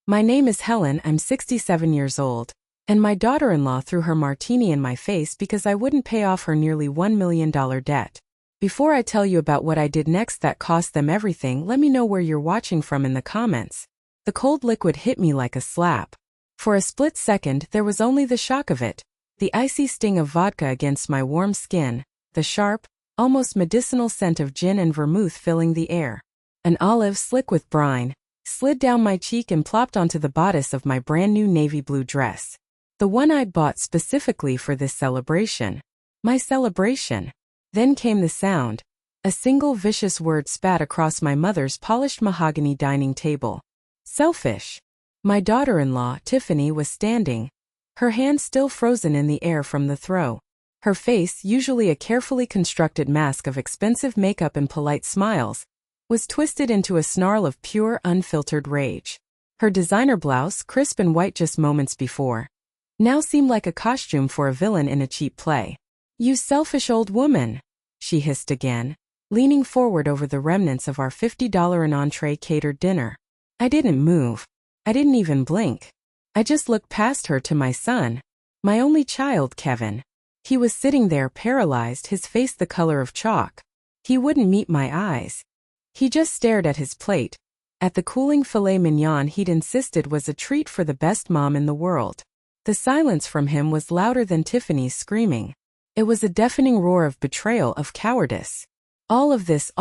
My name is Helen, I'm 67 years old, and my daughter-in-law threw her martini in my face because I wouldn't pay off her nearly $1 million debt. Before I tell you about what I did next that cost them everything, let me know where you're watching from in the comments. The cold liquid hit me like a slap. For a split second, there was only the shock of it, the icy sting of vodka against my warm skin, the sharp, almost medicinal scent of gin and vermouth filling the air. An olive slick with brine slid down my cheek and plopped onto the bodice of my brand new navy blue dress. The one I'd bought specifically for this celebration. My celebration. Then came the sound. A single vicious word spat across my mother's polished mahogany dining table. Selfish. My daughter-in-law, Tiffany, was standing, her hand still frozen in the air from the throw. Her face, usually a carefully constructed mask of expensive makeup and polite smiles, was twisted into a snarl of pure, unfiltered rage. Her designer blouse, crisp and white just moments before, now seemed like a costume for a villain in a cheap play. "You selfish old woman," she hissed again, leaning forward over the remnants of our $50 an entree catered dinner. I didn't move. I didn't even blink. I just looked past her to my son, my only child, Kevin. He was sitting there paralyzed, his face the color of chalk. He wouldn't meet my eyes. He just stared at his plate, at the cooling filet mignon he'd insisted was a treat for the best mom in the world. The silence from him was louder than Tiffany's screaming. It was a deafening roar of betrayal, of cowardice. All of this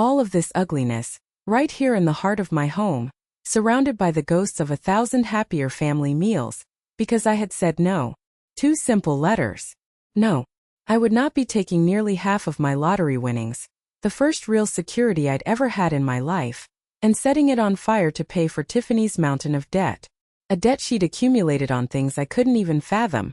ugliness, right here in the heart of my home, surrounded by the ghosts of 1,000 happier family meals, because I had said no. 2 simple letters. No. I would not be taking nearly half of my lottery winnings, the first real security I'd ever had in my life, and setting it on fire to pay for Tiffany's mountain of debt. A debt she'd accumulated on things I couldn't even fathom.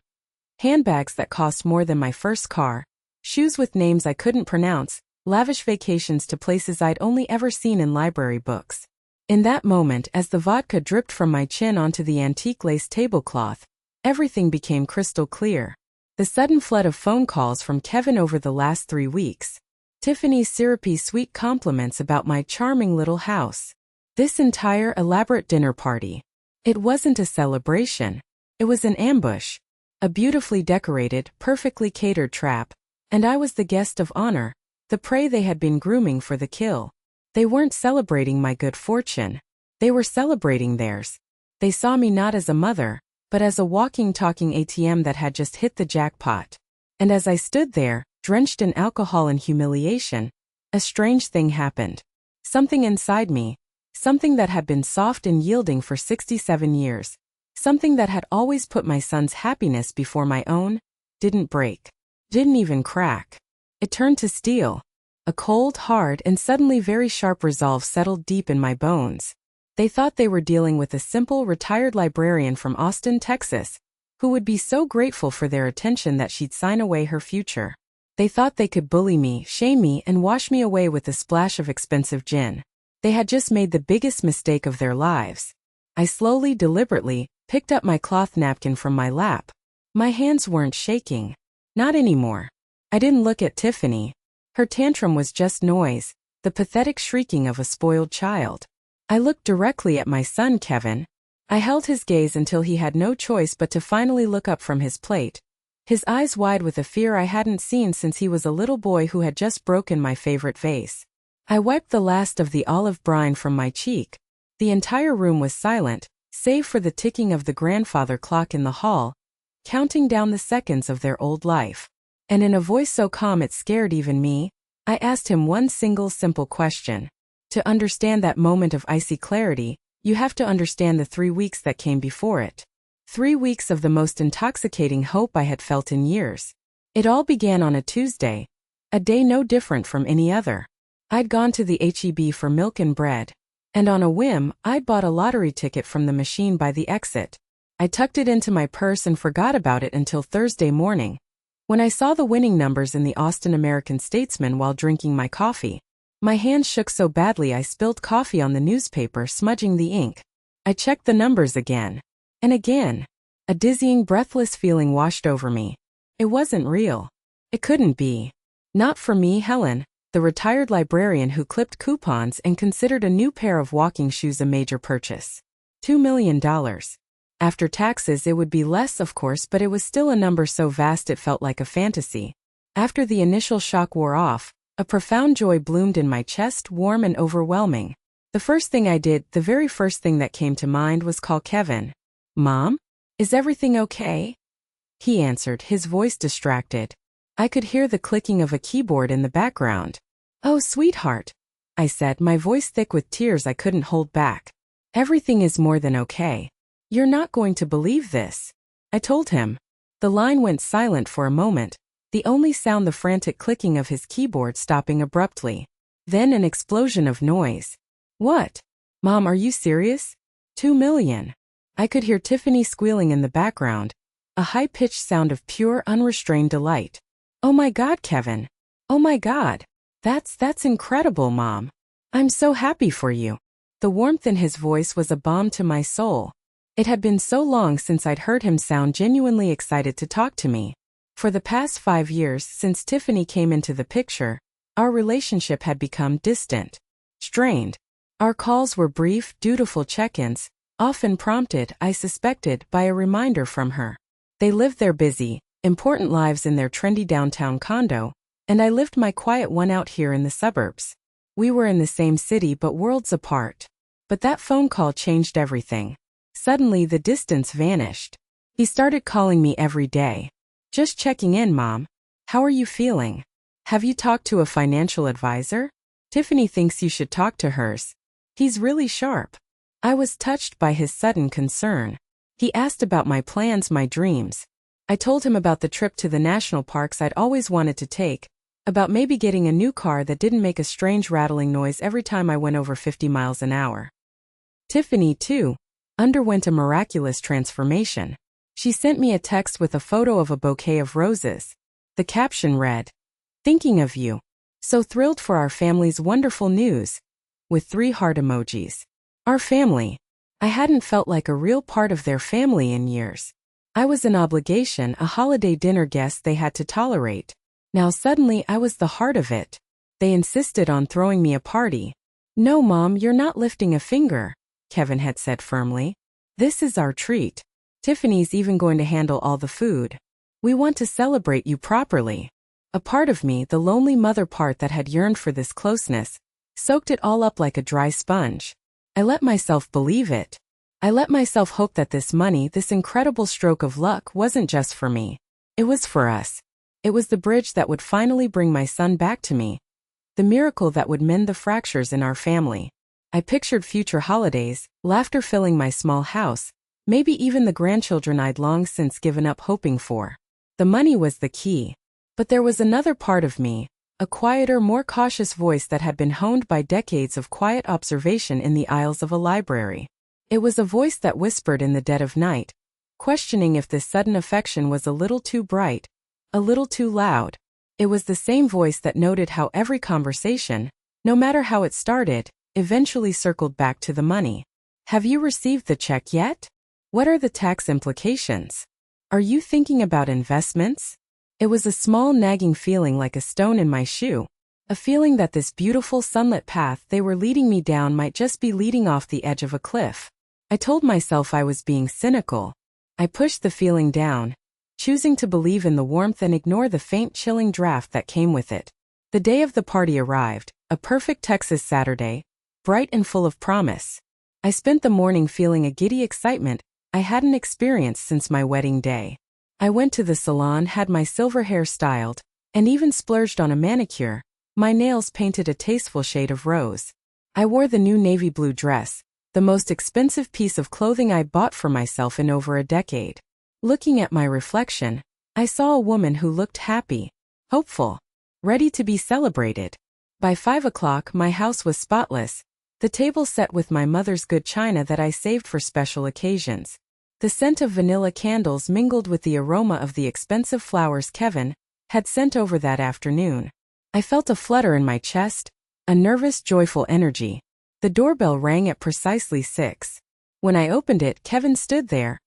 Handbags that cost more than my first car, shoes with names I couldn't pronounce, lavish vacations to places I'd only ever seen in library books. In that moment, as the vodka dripped from my chin onto the antique lace tablecloth, everything became crystal clear. The sudden flood of phone calls from Kevin over the last 3 weeks. Tiffany's syrupy sweet compliments about my charming little house. This entire elaborate dinner party. It wasn't a celebration. It was an ambush. A beautifully decorated, perfectly catered trap, and I was the guest of honor, the prey they had been grooming for the kill. They weren't celebrating my good fortune. They were celebrating theirs. They saw me not as a mother, but as a walking, talking ATM that had just hit the jackpot. And as I stood there, drenched in alcohol and humiliation, a strange thing happened. Something inside me, something that had been soft and yielding for 67 years, something that had always put my son's happiness before my own, didn't break. Didn't even crack. It turned to steel. A cold, hard, and suddenly very sharp resolve settled deep in my bones. They thought they were dealing with a simple, retired librarian from Austin, Texas, who would be so grateful for their attention that she'd sign away her future. They thought they could bully me, shame me, and wash me away with a splash of expensive gin. They had just made the biggest mistake of their lives. I slowly, deliberately, picked up my cloth napkin from my lap. My hands weren't shaking. Not anymore. I didn't look at Tiffany. Her tantrum was just noise, the pathetic shrieking of a spoiled child. I looked directly at my son, Kevin. I held his gaze until he had no choice but to finally look up from his plate, his eyes wide with a fear I hadn't seen since he was a little boy who had just broken my favorite vase. I wiped the last of the olive brine from my cheek. The entire room was silent, save for the ticking of the grandfather clock in the hall, counting down the seconds of their old life. And in a voice so calm it scared even me, I asked him one single simple question. To understand that moment of icy clarity, you have to understand the 3 weeks that came before it. 3 weeks of the most intoxicating hope I had felt in years. It all began on a Tuesday, a day no different from any other. I'd gone to the H-E-B for milk and bread, and on a whim, I'd bought a lottery ticket from the machine by the exit. I tucked it into my purse and forgot about it until Thursday morning, when I saw the winning numbers in the Austin American-Statesman while drinking my coffee. My hands shook so badly I spilled coffee on the newspaper, smudging the ink. I checked the numbers again. And again. A dizzying, breathless feeling washed over me. It wasn't real. It couldn't be. Not for me, Helen, the retired librarian who clipped coupons and considered a new pair of walking shoes a major purchase. $2 million. After taxes it would be less, of course, but it was still a number so vast it felt like a fantasy. After the initial shock wore off, a profound joy bloomed in my chest, warm and overwhelming. The first thing I did, the very first thing that came to mind, was call Kevin. "Mom? Is everything okay?" He answered, his voice distracted. I could hear the clicking of a keyboard in the background. "Oh, sweetheart," I said, my voice thick with tears I couldn't hold back. "Everything is more than okay. You're not going to believe this," I told him. The line went silent for a moment, the only sound the frantic clicking of his keyboard stopping abruptly. Then an explosion of noise. "What? Mom, are you serious? 2 million. I could hear Tiffany squealing in the background, a high-pitched sound of pure, unrestrained delight. "Oh my God, Kevin. Oh my God. That's incredible, Mom. I'm so happy for you." The warmth in his voice was a balm to my soul. It had been so long since I'd heard him sound genuinely excited to talk to me. For the past 5 years, since Tiffany came into the picture, our relationship had become distant, strained. Our calls were brief, dutiful check-ins, often prompted, I suspected, by a reminder from her. They lived their busy, important lives in their trendy downtown condo, and I lived my quiet one out here in the suburbs. We were in the same city but worlds apart. But that phone call changed everything. Suddenly the distance vanished. He started calling me every day. "Just checking in, Mom. How are you feeling? Have you talked to a financial advisor? Tiffany thinks you should talk to hers. He's really sharp." I was touched by his sudden concern. He asked about my plans, my dreams. I told him about the trip to the national parks I'd always wanted to take, about maybe getting a new car that didn't make a strange rattling noise every time I went over 50 miles an hour. Tiffany, too, underwent a miraculous transformation. She sent me a text with a photo of a bouquet of roses. The caption read, "Thinking of you. So thrilled for our family's wonderful news," with 3 heart emojis. Our family. I hadn't felt like a real part of their family in years. I was an obligation, a holiday dinner guest they had to tolerate. Now suddenly I was the heart of it. They insisted on throwing me a party. "No, Mom, you're not lifting a finger," Kevin had said firmly. "This is our treat. Tiffany's even going to handle all the food. We want to celebrate you properly." A part of me, the lonely mother part that had yearned for this closeness, soaked it all up like a dry sponge. I let myself believe it. I let myself hope that this money, this incredible stroke of luck, wasn't just for me. It was for us. It was the bridge that would finally bring my son back to me. The miracle that would mend the fractures in our family. I pictured future holidays, laughter filling my small house, maybe even the grandchildren I'd long since given up hoping for. The money was the key. But there was another part of me, a quieter, more cautious voice that had been honed by decades of quiet observation in the aisles of a library. It was a voice that whispered in the dead of night, questioning if this sudden affection was a little too bright, a little too loud. It was the same voice that noted how every conversation, no matter how it started, eventually circled back to the money. "Have you received the check yet? What are the tax implications? Are you thinking about investments?" It was a small nagging feeling like a stone in my shoe, a feeling that this beautiful sunlit path they were leading me down might just be leading off the edge of a cliff. I told myself I was being cynical. I pushed the feeling down, choosing to believe in the warmth and ignore the faint chilling draft that came with it. The day of the party arrived, a perfect Texas Saturday, bright and full of promise. I spent the morning feeling a giddy excitement I hadn't experienced since my wedding day. I went to the salon, had my silver hair styled, and even splurged on a manicure, my nails painted a tasteful shade of rose. I wore the new navy blue dress, the most expensive piece of clothing I bought for myself in over a decade. Looking at my reflection, I saw a woman who looked happy, hopeful, ready to be celebrated. By 5 o'clock, my house was spotless, the table set with my mother's good china that I saved for special occasions. The scent of vanilla candles mingled with the aroma of the expensive flowers Kevin had sent over that afternoon. I felt a flutter in my chest, a nervous, joyful energy. The doorbell rang at precisely 6. When I opened it, Kevin stood there,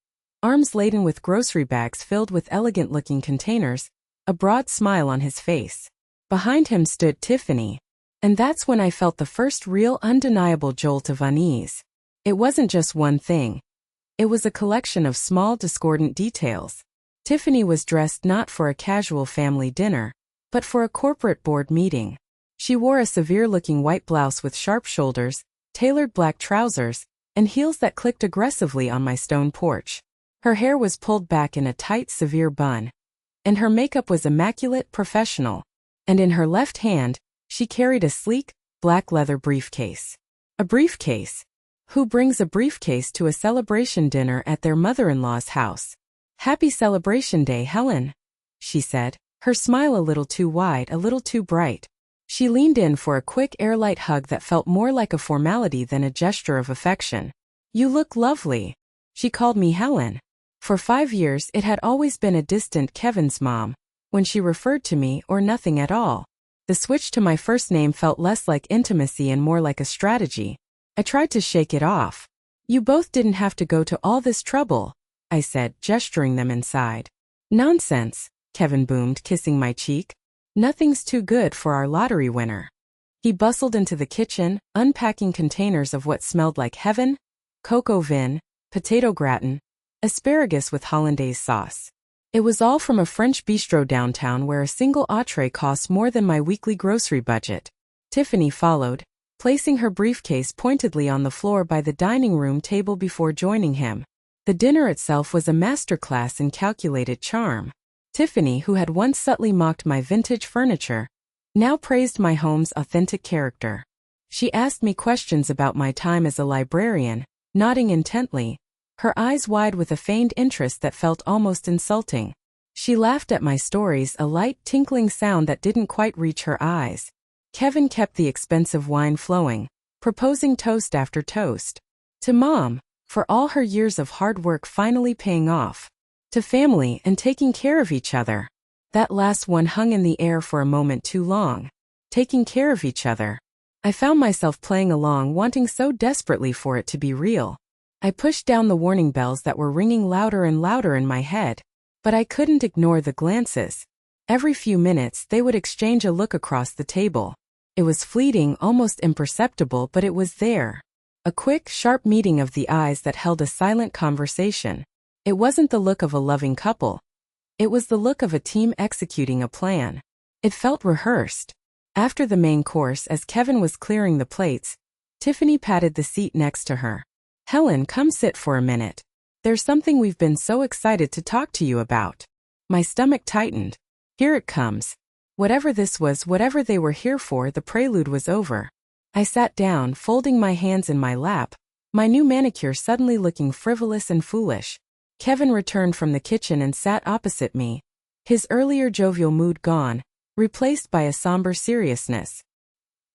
arms laden with grocery bags filled with elegant-looking containers, a broad smile on his face. Behind him stood Tiffany. And that's when I felt the first real, undeniable jolt of unease. It wasn't just one thing. It was a collection of small discordant details. Tiffany was dressed not for a casual family dinner, but for a corporate board meeting. She wore a severe-looking white blouse with sharp shoulders, tailored black trousers, and heels that clicked aggressively on my stone porch. Her hair was pulled back in a tight, severe bun, and her makeup was immaculate, professional. And in her left hand, she carried a sleek, black leather briefcase. A briefcase? Who brings a briefcase to a celebration dinner at their mother-in-law's house? "Happy Celebration Day, Helen," she said, her smile a little too wide, a little too bright. She leaned in for a quick, airlight hug that felt more like a formality than a gesture of affection. "You look lovely." She called me Helen. For 5 years it had always been a distant Kevin's mom, when she referred to me, or nothing at all. The switch to my first name felt less like intimacy and more like a strategy. I tried to shake it off. "You both didn't have to go to all this trouble," I said, gesturing them inside. "Nonsense," Kevin boomed, kissing my cheek. "Nothing's too good for our lottery winner." He bustled into the kitchen, unpacking containers of what smelled like heaven: cocoa vin, potato gratin, asparagus with hollandaise sauce. It was all from a French bistro downtown where a single entree costs more than my weekly grocery budget. Tiffany followed, placing her briefcase pointedly on the floor by the dining room table before joining him. The dinner itself was a masterclass in calculated charm. Tiffany, who had once subtly mocked my vintage furniture, now praised my home's authentic character. She asked me questions about my time as a librarian, nodding intently, her eyes wide with a feigned interest that felt almost insulting. She laughed at my stories, a light, tinkling sound that didn't quite reach her eyes. Kevin kept the expensive wine flowing, proposing toast after toast. To Mom, for all her years of hard work finally paying off. To family and taking care of each other. That last one hung in the air for a moment too long. Taking care of each other. I found myself playing along, wanting so desperately for it to be real. I pushed down the warning bells that were ringing louder and louder in my head, but I couldn't ignore the glances. Every few minutes they would exchange a look across the table. It was fleeting, almost imperceptible, but it was there. A quick, sharp meeting of the eyes that held a silent conversation. It wasn't the look of a loving couple. It was the look of a team executing a plan. It felt rehearsed. After the main course, as Kevin was clearing the plates, Tiffany patted the seat next to her. "Helen, come sit for a minute. There's something we've been so excited to talk to you about." My stomach tightened. Here it comes. Whatever this was, whatever they were here for, the prelude was over. I sat down, folding my hands in my lap, my new manicure suddenly looking frivolous and foolish. Kevin returned from the kitchen and sat opposite me, his earlier jovial mood gone, replaced by a somber seriousness.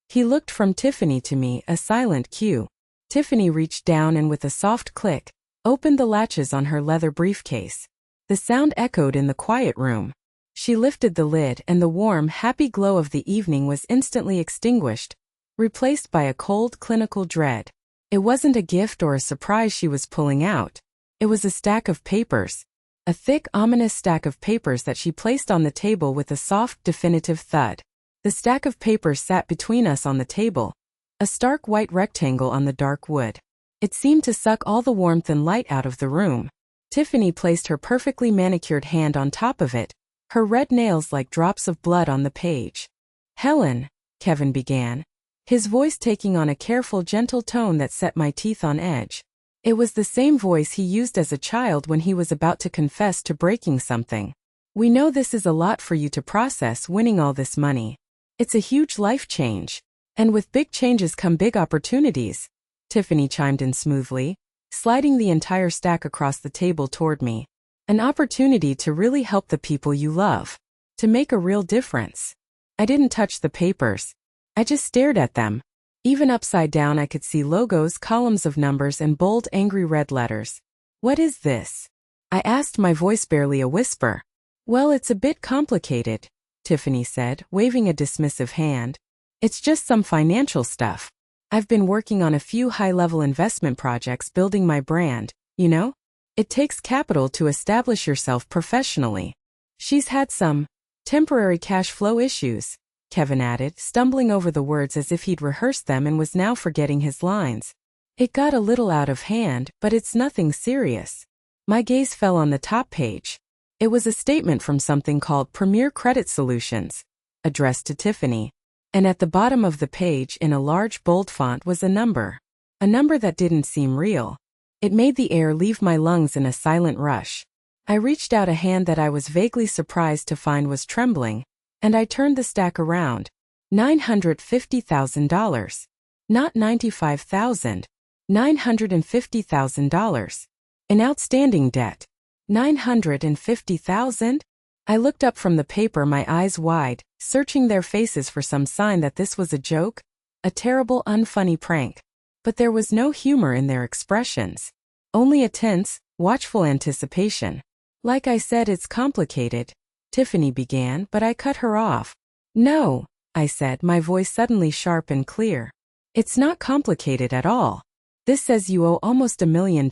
He looked from Tiffany to me, a silent cue. Tiffany reached down and with a soft click, opened the latches on her leather briefcase. The sound echoed in the quiet room. She lifted the lid and the warm, happy glow of the evening was instantly extinguished, replaced by a cold, clinical dread. It wasn't a gift or a surprise she was pulling out. It was a stack of papers. A thick, ominous stack of papers that she placed on the table with a soft, definitive thud. The stack of papers sat between us on the table, a stark white rectangle on the dark wood. It seemed to suck all the warmth and light out of the room. Tiffany placed her perfectly manicured hand on top of it, her red nails like drops of blood on the page. "Helen," Kevin began, his voice taking on a careful, gentle tone that set my teeth on edge. It was the same voice he used as a child when he was about to confess to breaking something. "We know this is a lot for you to process, winning all this money. It's a huge life change. And with big changes come big opportunities." Tiffany chimed in smoothly, sliding the entire stack across the table toward me. "An opportunity to really help the people you love. To make a real difference." I didn't touch the papers. I just stared at them. Even upside down I could see logos, columns of numbers, and bold, angry red letters. "What is this?" I asked, my voice barely a whisper. "Well, it's a bit complicated," Tiffany said, waving a dismissive hand. "It's just some financial stuff. I've been working on a few high-level investment projects building my brand, you know? It takes capital to establish yourself professionally." "She's had some temporary cash flow issues," Kevin added, stumbling over the words as if he'd rehearsed them and was now forgetting his lines. It got a little out of hand, but it's nothing serious. My gaze fell on the top page. It was a statement from something called Premier Credit Solutions, addressed to Tiffany. And at the bottom of the page in a large bold font was a number. A number that didn't seem real. It made the air leave my lungs in a silent rush. I reached out a hand that I was vaguely surprised to find was trembling, and I turned the stack around. $950,000. Not $95,000. $950,000. In outstanding debt. $950,000? I looked up from the paper, my eyes wide, searching their faces for some sign that this was a joke, a terrible, unfunny prank. But there was no humor in their expressions. Only a tense, watchful anticipation. Like I said, it's complicated, Tiffany began, but I cut her off. No, I said, my voice suddenly sharp and clear. It's not complicated at all. This says you owe almost $1 million.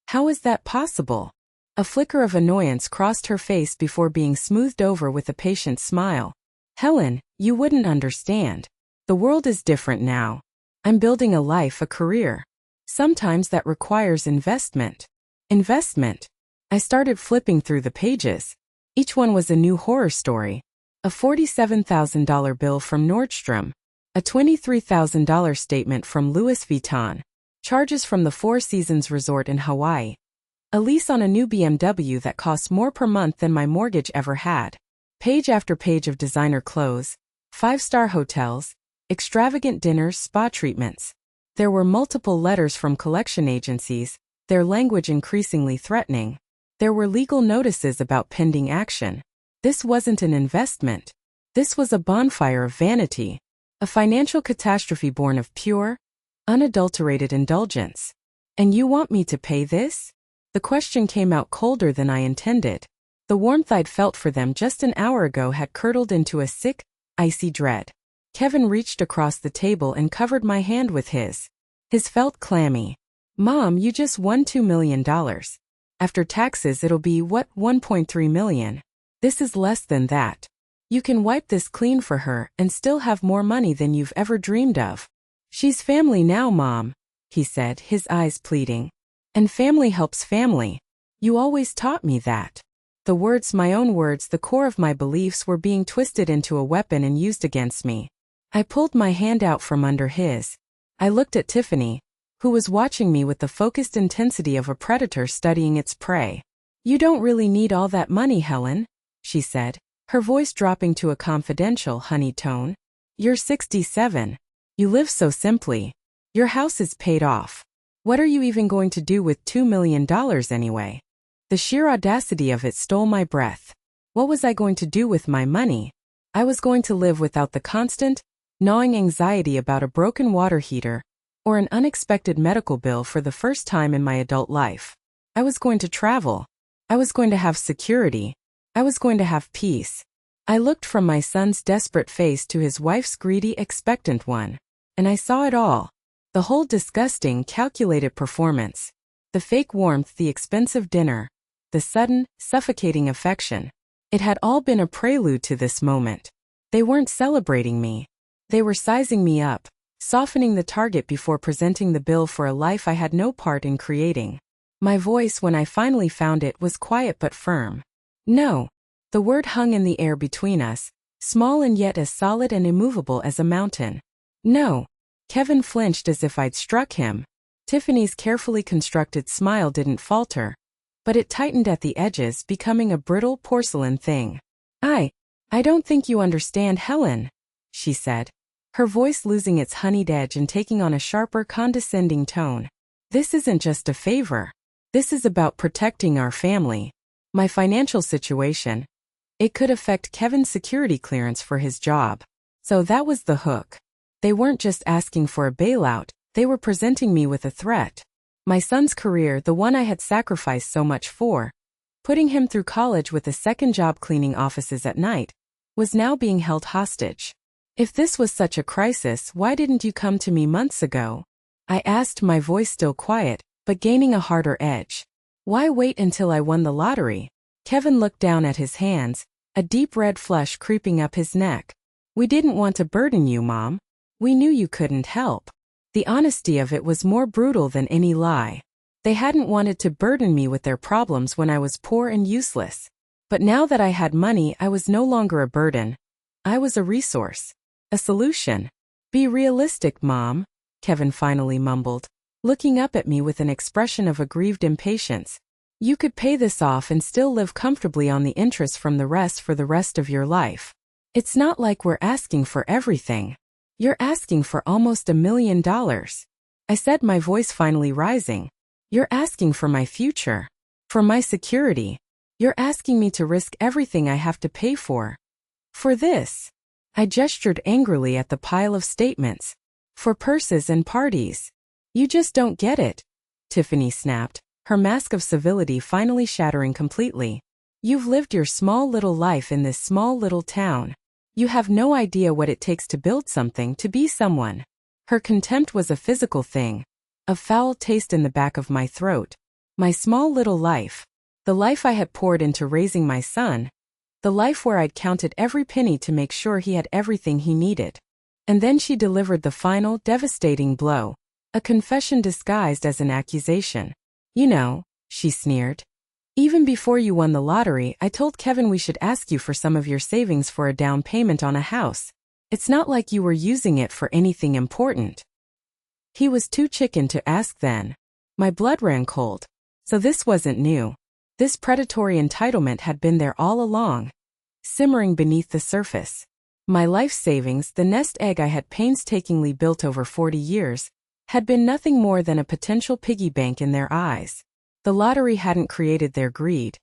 How is that possible? A flicker of annoyance crossed her face before being smoothed over with a patient smile. Helen, you wouldn't understand. The world is different now. I'm building a life, a career. Sometimes that requires investment. Investment. I started flipping through the pages. Each one was a new horror story. A $47,000 bill from Nordstrom. A $23,000 statement from Louis Vuitton. Charges from the Four Seasons Resort in Hawaii. A lease on a new BMW that costs more per month than my mortgage ever had. Page after page of designer clothes, 5-star hotels, extravagant dinners, spa treatments. There were multiple letters from collection agencies, their language increasingly threatening. There were legal notices about pending action. This wasn't an investment. This was a bonfire of vanity. A financial catastrophe born of pure, unadulterated indulgence. And you want me to pay this? The question came out colder than I intended. The warmth I'd felt for them just an hour ago had curdled into a sick, icy dread. Kevin reached across the table and covered my hand with his. His felt clammy. Mom, you just won $2 million. After taxes it'll be, what, $1.3 million? This is less than that. You can wipe this clean for her and still have more money than you've ever dreamed of. She's family now, Mom, he said, his eyes pleading. And family helps family. You always taught me that. The words, my own words, the core of my beliefs, were being twisted into a weapon and used against me. I pulled my hand out from under his. I looked at Tiffany, who was watching me with the focused intensity of a predator studying its prey. You don't really need all that money, Helen, she said, her voice dropping to a confidential, honeyed tone. You're 67. You live so simply. Your house is paid off. What are you even going to do with $2 million anyway? The sheer audacity of it stole my breath. What was I going to do with my money? I was going to live without the constant, gnawing anxiety about a broken water heater or an unexpected medical bill for the first time in my adult life. I was going to travel. I was going to have security. I was going to have peace. I looked from my son's desperate face to his wife's greedy, expectant one. And I saw it all. The whole disgusting, calculated performance. The fake warmth, the expensive dinner. The sudden, suffocating affection. It had all been a prelude to this moment. They weren't celebrating me. They were sizing me up, softening the target before presenting the bill for a life I had no part in creating. My voice, when I finally found it, was quiet but firm. No. The word hung in the air between us, small and yet as solid and immovable as a mountain. No. Kevin flinched as if I'd struck him. Tiffany's carefully constructed smile didn't falter, but it tightened at the edges, becoming a brittle porcelain thing. I don't think you understand, Helen, she said, her voice losing its honeyed edge and taking on a sharper, condescending tone. This isn't just a favor. This is about protecting our family. My financial situation. It could affect Kevin's security clearance for his job. So that was the hook. They weren't just asking for a bailout, they were presenting me with a threat. My son's career, the one I had sacrificed so much for, putting him through college with a second job cleaning offices at night, was now being held hostage. If this was such a crisis, why didn't you come to me months ago? I asked, my voice still quiet, but gaining a harder edge. Why wait until I won the lottery? Kevin looked down at his hands, a deep red flush creeping up his neck. We didn't want to burden you, Mom. We knew you couldn't help. The honesty of it was more brutal than any lie. They hadn't wanted to burden me with their problems when I was poor and useless. But now that I had money, I was no longer a burden. I was a resource. A solution. Be realistic, Mom, Kevin finally mumbled, looking up at me with an expression of aggrieved impatience. You could pay this off and still live comfortably on the interest from the rest for the rest of your life. It's not like we're asking for everything. You're asking for almost $1 million. I said, my voice finally rising. You're asking for my future. For my security. You're asking me to risk everything I have to pay for. For this. I gestured angrily at the pile of statements. For purses and parties. You just don't get it, Tiffany snapped, her mask of civility finally shattering completely. You've lived your small little life in this small little town. You have no idea what it takes to build something, to be someone. Her contempt was a physical thing. A foul taste in the back of my throat. My small little life. The life I had poured into raising my son. The life where I'd counted every penny to make sure he had everything he needed. And then she delivered the final, devastating blow. A confession disguised as an accusation. You know, she sneered. Even before you won the lottery, I told Kevin we should ask you for some of your savings for a down payment on a house. It's not like you were using it for anything important. He was too chicken to ask then. My blood ran cold. So this wasn't new. This predatory entitlement had been there all along. Simmering beneath the surface. My life savings, the nest egg I had painstakingly built over 40 years, had been nothing more than a potential piggy bank in their eyes. The lottery hadn't created their greed.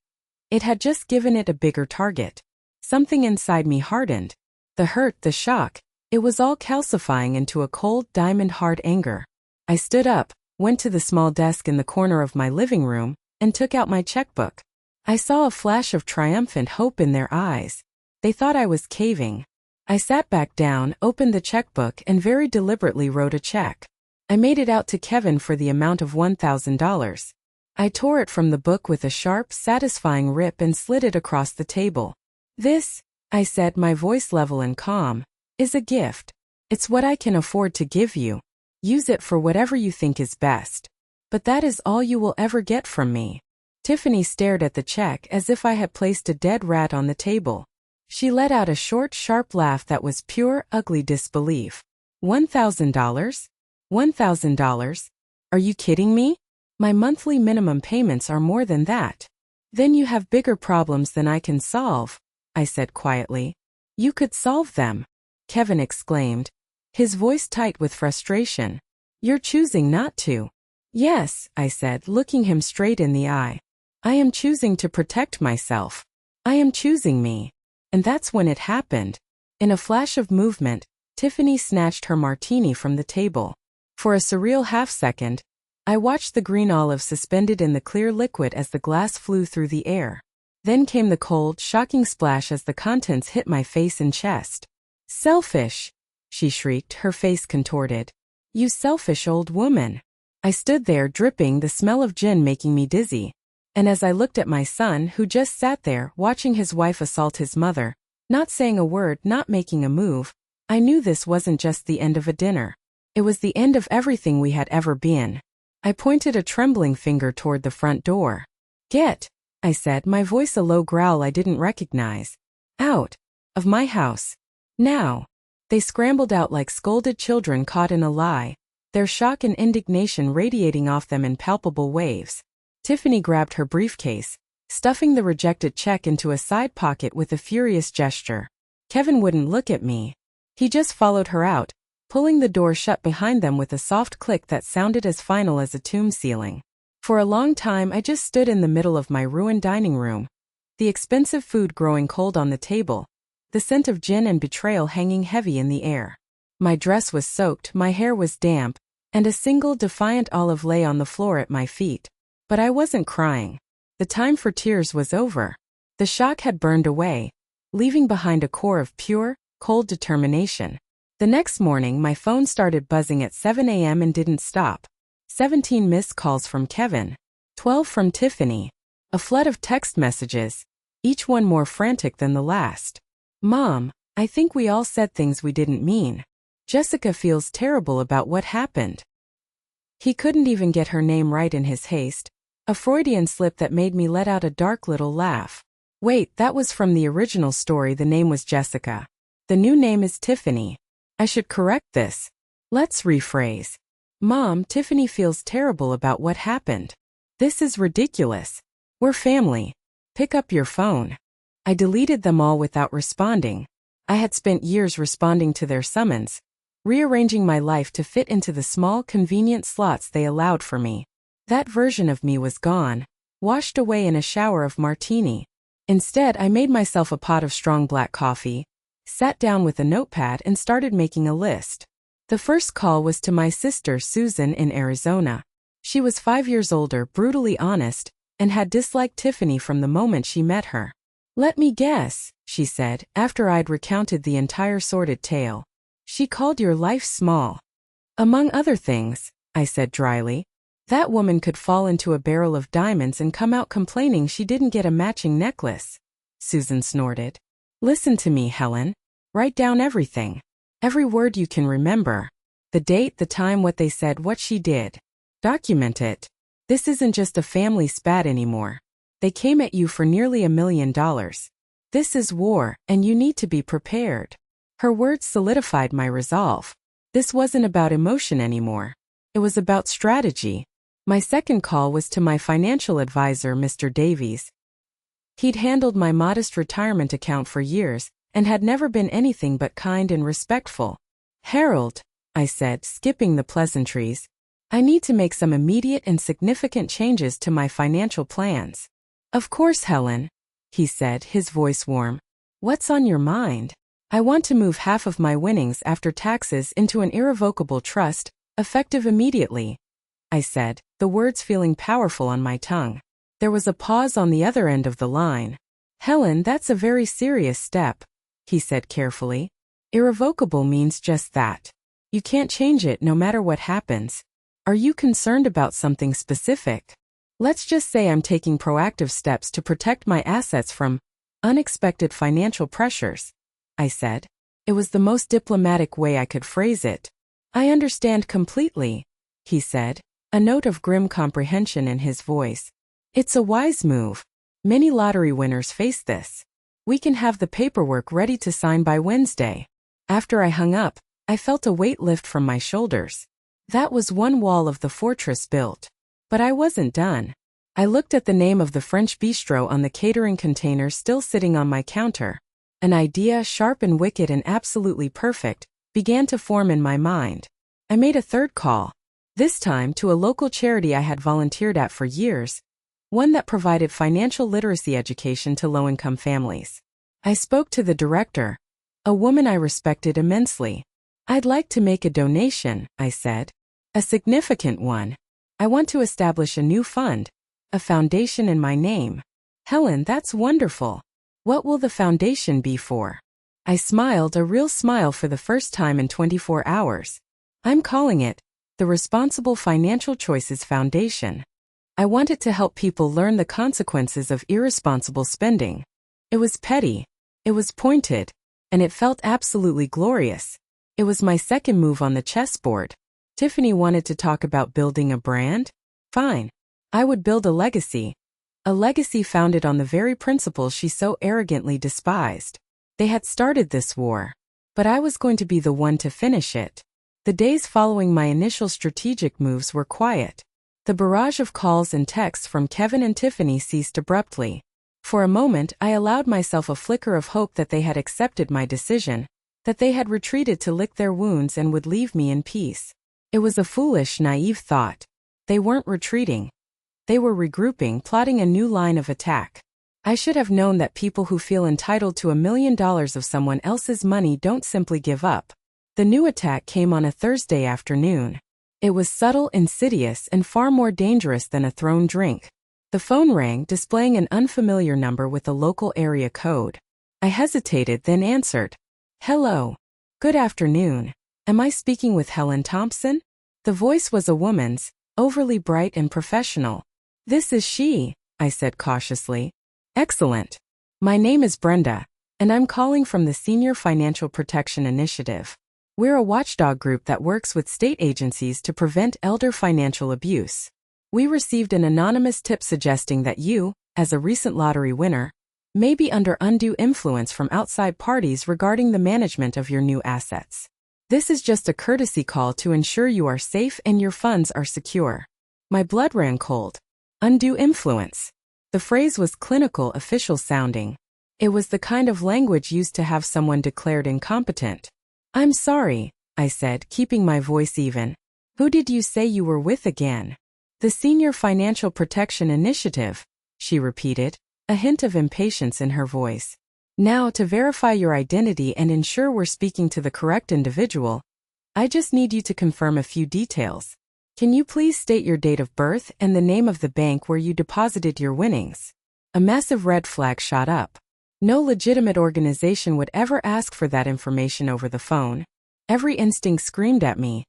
It had just given it a bigger target. Something inside me hardened. The hurt, the shock, it was all calcifying into a cold, diamond-hard anger. I stood up, went to the small desk in the corner of my living room, and took out my checkbook. I saw a flash of triumphant hope in their eyes. They thought I was caving. I sat back down, opened the checkbook, and very deliberately wrote a check. I made it out to Kevin for the amount of $1,000. I tore it from the book with a sharp, satisfying rip and slid it across the table. This, I said, my voice level and calm, is a gift. It's what I can afford to give you. Use it for whatever you think is best. But that is all you will ever get from me. Tiffany stared at the check as if I had placed a dead rat on the table. She let out a short, sharp laugh that was pure, ugly disbelief. $1,000? $1,000? Are you kidding me? My monthly minimum payments are more than that. Then you have bigger problems than I can solve, I said quietly. You could solve them, Kevin exclaimed, his voice tight with frustration. You're choosing not to. Yes, I said, looking him straight in the eye. I am choosing to protect myself. I am choosing me. And that's when it happened. In a flash of movement, Tiffany snatched her martini from the table. For a surreal half-second, I watched the green olive suspended in the clear liquid as the glass flew through the air. Then came the cold, shocking splash as the contents hit my face and chest. Selfish, she shrieked, her face contorted. You selfish old woman. I stood there dripping, the smell of gin making me dizzy. And as I looked at my son, who just sat there, watching his wife assault his mother, not saying a word, not making a move, I knew this wasn't just the end of a dinner. It was the end of everything we had ever been. I pointed a trembling finger toward the front door. Get, I said, my voice a low growl I didn't recognize. Out of my house. Now. They scrambled out like scolded children caught in a lie, their shock and indignation radiating off them in palpable waves. Tiffany grabbed her briefcase, stuffing the rejected check into a side pocket with a furious gesture. Kevin wouldn't look at me. He just followed her out, pulling the door shut behind them with a soft click that sounded as final as a tomb ceiling. For a long time I just stood in the middle of my ruined dining room, the expensive food growing cold on the table, the scent of gin and betrayal hanging heavy in the air. My dress was soaked, my hair was damp, and a single defiant olive lay on the floor at my feet. But I wasn't crying. The time for tears was over. The shock had burned away, leaving behind a core of pure, cold determination. The next morning my phone started buzzing at 7 a.m. and didn't stop. 17 missed calls from Kevin. 12 from Tiffany. A flood of text messages, each one more frantic than the last. Mom, I think we all said things we didn't mean. Jessica feels terrible about what happened. He couldn't even get her name right in his haste, a Freudian slip that made me let out a dark little laugh. Wait, that was from the original story. The name was Jessica. The new name is Tiffany. I should correct this. Let's rephrase. Mom, Tiffany feels terrible about what happened. This is ridiculous. We're family. Pick up your phone. I deleted them all without responding. I had spent years responding to their summons, rearranging my life to fit into the small, convenient slots they allowed for me. That version of me was gone, washed away in a shower of martini. Instead, I made myself a pot of strong black coffee, sat down with a notepad and started making a list. The first call was to my sister Susan in Arizona. She was 5 years older, brutally honest, and had disliked Tiffany from the moment she met her. Let me guess, she said, after I'd recounted the entire sordid tale. She called your life small. Among other things, I said dryly. That woman could fall into a barrel of diamonds and come out complaining she didn't get a matching necklace. Susan snorted. Listen to me, Helen. Write down everything. Every word you can remember. The date, the time, what they said, what she did. Document it. This isn't just a family spat anymore. They came at you for nearly $1 million. This is war, and you need to be prepared. Her words solidified my resolve. This wasn't about emotion anymore. It was about strategy. My second call was to my financial advisor, Mr. Davies. He'd handled my modest retirement account for years, and had never been anything but kind and respectful. Harold, I said, skipping the pleasantries, I need to make some immediate and significant changes to my financial plans. Of course, Helen, he said, his voice warm. What's on your mind? I want to move half of my winnings after taxes into an irrevocable trust, effective immediately, I said, the words feeling powerful on my tongue. There was a pause on the other end of the line. Helen, that's a very serious step, he said carefully. Irrevocable means just that. You can't change it no matter what happens. Are you concerned about something specific? Let's just say I'm taking proactive steps to protect my assets from unexpected financial pressures, I said. It was the most diplomatic way I could phrase it. I understand completely, he said, a note of grim comprehension in his voice. It's a wise move. Many lottery winners face this. We can have the paperwork ready to sign by Wednesday. After I hung up, I felt a weight lift from my shoulders. That was one wall of the fortress built. But I wasn't done. I looked at the name of the French bistro on the catering container still sitting on my counter. An idea, sharp and wicked and absolutely perfect, began to form in my mind. I made a third call, this time to a local charity I had volunteered at for years, one that provided financial literacy education to low-income families. I spoke to the director, a woman I respected immensely. I'd like to make a donation, I said. A significant one. I want to establish a new fund, a foundation in my name. Helen, that's wonderful. What will the foundation be for? I smiled, a real smile for the first time in 24 hours. I'm calling it the Responsible Financial Choices Foundation. I want it to help people learn the consequences of irresponsible spending. It was petty. It was pointed. And it felt absolutely glorious. It was my second move on the chessboard. Tiffany wanted to talk about building a brand? Fine. I would build a legacy. A legacy founded on the very principles she so arrogantly despised. They had started this war. But I was going to be the one to finish it. The days following my initial strategic moves were quiet. The barrage of calls and texts from Kevin and Tiffany ceased abruptly. For a moment, I allowed myself a flicker of hope that they had accepted my decision, that they had retreated to lick their wounds and would leave me in peace. It was a foolish, naive thought. They weren't retreating. They were regrouping, plotting a new line of attack. I should have known that people who feel entitled to $1 million of someone else's money don't simply give up. The new attack came on a Thursday afternoon. It was subtle, insidious, and far more dangerous than a thrown drink. The phone rang, displaying an unfamiliar number with a local area code. I hesitated, then answered. Hello. Good afternoon. Am I speaking with Helen Thompson? The voice was a woman's, overly bright and professional. This is she, I said cautiously. Excellent. My name is Brenda, and I'm calling from the Senior Financial Protection Initiative. We're a watchdog group that works with state agencies to prevent elder financial abuse. We received an anonymous tip suggesting that you, as a recent lottery winner, may be under undue influence from outside parties regarding the management of your new assets. This is just a courtesy call to ensure you are safe and your funds are secure. My blood ran cold. Undue influence. The phrase was clinical, official sounding. It was the kind of language used to have someone declared incompetent. I'm sorry, I said, keeping my voice even. Who did you say you were with again? The Senior Financial Protection Initiative, she repeated, a hint of impatience in her voice. Now, to verify your identity and ensure we're speaking to the correct individual, I just need you to confirm a few details. Can you please state your date of birth and the name of the bank where you deposited your winnings? A massive red flag shot up. No legitimate organization would ever ask for that information over the phone. Every instinct screamed at me.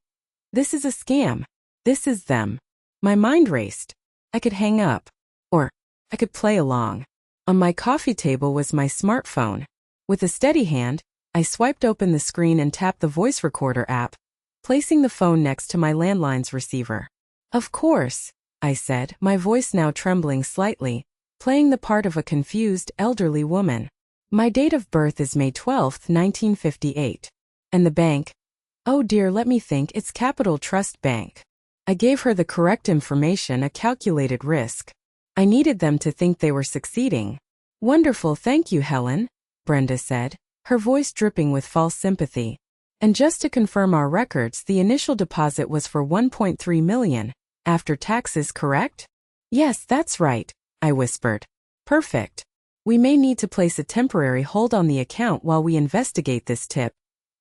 This is a scam. This is them. My mind raced. I could hang up. Or I could play along. On my coffee table was my smartphone. With a steady hand, I swiped open the screen and tapped the voice recorder app, placing the phone next to my landline's receiver. Of course, I said, my voice now trembling slightly, playing the part of a confused, elderly woman. My date of birth is May 12, 1958. And the bank? Oh dear, let me think, it's Capital Trust Bank. I gave her the correct information, a calculated risk. I needed them to think they were succeeding. Wonderful, thank you, Helen, Brenda said, her voice dripping with false sympathy. And just to confirm our records, the initial deposit was for $1.3 million, after taxes, correct? Yes, that's right, I whispered. Perfect. We may need to place a temporary hold on the account while we investigate this tip,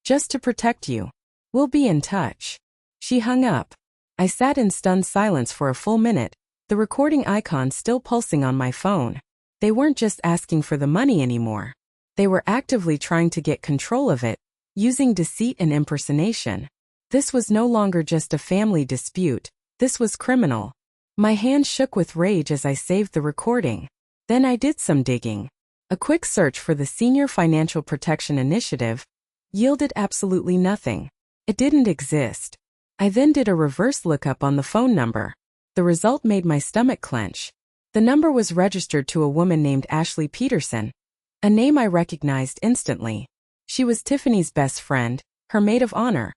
just to protect you. We'll be in touch. She hung up. I sat in stunned silence for a full minute, the recording icon still pulsing on my phone. They weren't just asking for the money anymore. They were actively trying to get control of it, using deceit and impersonation. This was no longer just a family dispute, this was criminal. My hand shook with rage as I saved the recording. Then I did some digging. A quick search for the Senior Financial Protection Initiative yielded absolutely nothing. It didn't exist. I then did a reverse lookup on the phone number. The result made my stomach clench. The number was registered to a woman named Ashley Peterson, a name I recognized instantly. She was Tiffany's best friend, her maid of honor,